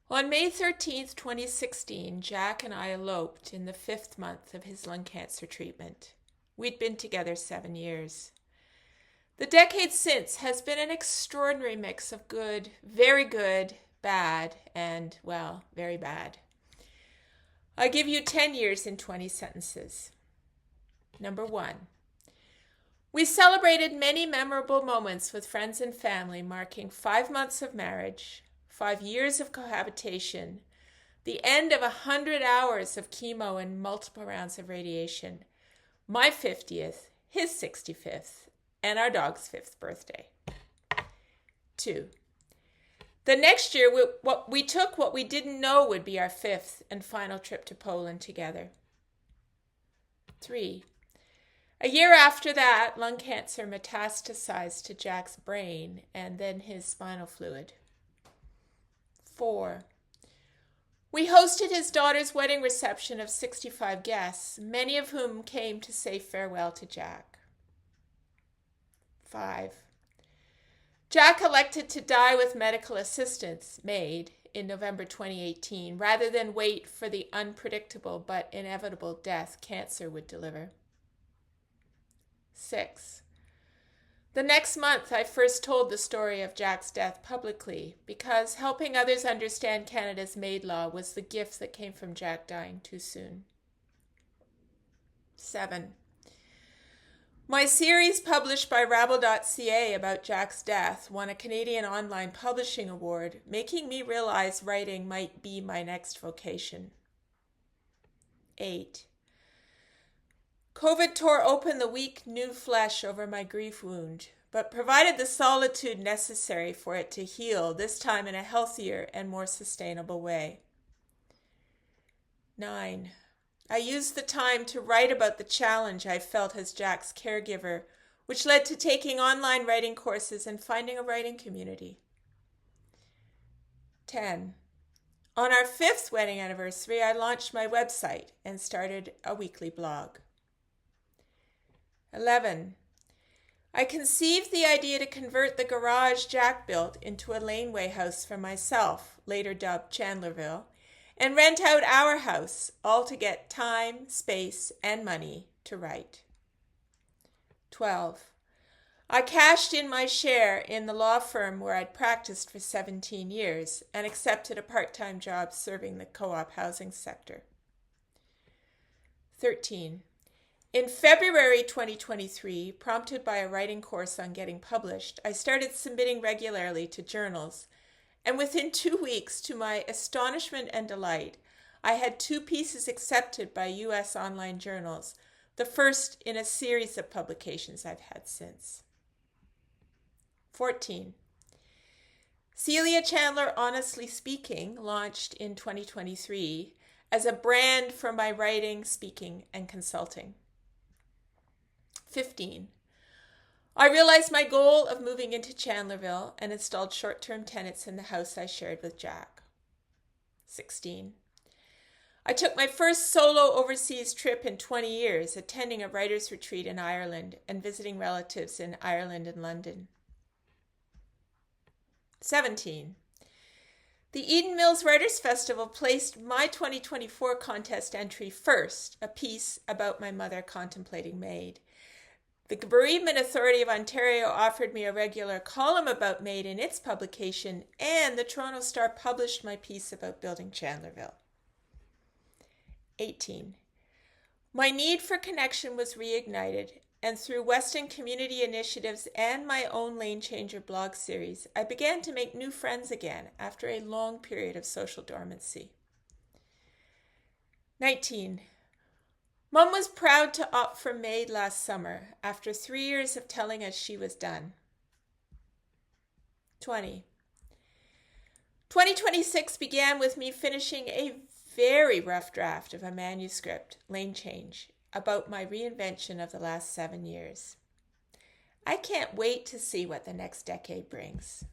On May 13th, 2016, Jack and I eloped in the 5th month of his lung cancer treatment. We'd been together 7 years. The decade since has been an extraordinary mix of good, bad, and, well, very bad. I give you 10 years in 20 sentences. Number 1. We celebrated many memorable moments with friends and family, marking 5 months of marriage, 5 years of cohabitation, the end of 100 hours of chemo and multiple rounds of radiation, my 50th, his 65th, and our dog's 5th birthday. 2. The next year, we took what we didn't know would be our 5th and final trip to Poland together. 3. A year after that, lung cancer metastasized to Jack's brain and then his spinal fluid. 4. We hosted his daughter's wedding reception of 65 guests, many of whom came to say farewell to Jack. 5. Jack elected to die with medical assistance, MAID, in November 2018, rather than wait for the unpredictable but inevitable death cancer would deliver. 6. The next month, I first told the story of Jack's death publicly because helping others understand Canada's MAID law was the gift that came from Jack dying too soon. 7. My series published by Rabble.ca about Jack's death won a Canadian Online Publishing Award, making me realize writing might be my next vocation. 8. COVID tore open the weak new flesh over my grief wound, but provided the solitude necessary for it to heal, this time in a healthier and more sustainable way. 9. I used the time to write about the challenge I felt as Jack's caregiver, which led to taking online writing courses and finding a writing community. 10. On our 5th wedding anniversary, I launched my website and started a weekly blog. 11. I conceived the idea to convert the garage Jack built into a laneway house for myself, later dubbed Chandlerville, and rent out our house, all to get time, space, and money to write. 12. I cashed in my share in the law firm where I'd practiced for 17 years and accepted a part-time job serving the co-op housing sector. 13. In February 2023, prompted by a writing course on getting published, I started submitting regularly to journals, and within 2 weeks, to my astonishment and delight, I had 2 pieces accepted by U.S. online journals, the first in a series of publications I've had since. 14. Celia Chandler Honestly Speaking launched in 2023 as a brand for my writing, speaking, and consulting. 15. I realized my goal of moving into Chandlerville and installed short-term tenants in the house I shared with Jack. 16. I took my first solo overseas trip in 20 years, attending a writer's retreat in Ireland and visiting relatives in Ireland and London. 17. The Eden Mills Writers' Festival placed my 2024 contest entry first, a piece about my mother contemplating MAID. The Bereavement Authority of Ontario offered me a regular column about MAID in its publication, and the Toronto Star published my piece about building Chandlerville. 18. My need for connection was reignited, and through Weston Community Initiatives and my own Lane Changer blog series, I began to make new friends again after a long period of social dormancy. 19. Mom was proud to opt for MAID last summer after 3 years of telling us she was done. 20. 2026 began with me finishing a very rough draft of a manuscript, Lane Change, about my reinvention of the last 7 years. I can't wait to see what the next decade brings.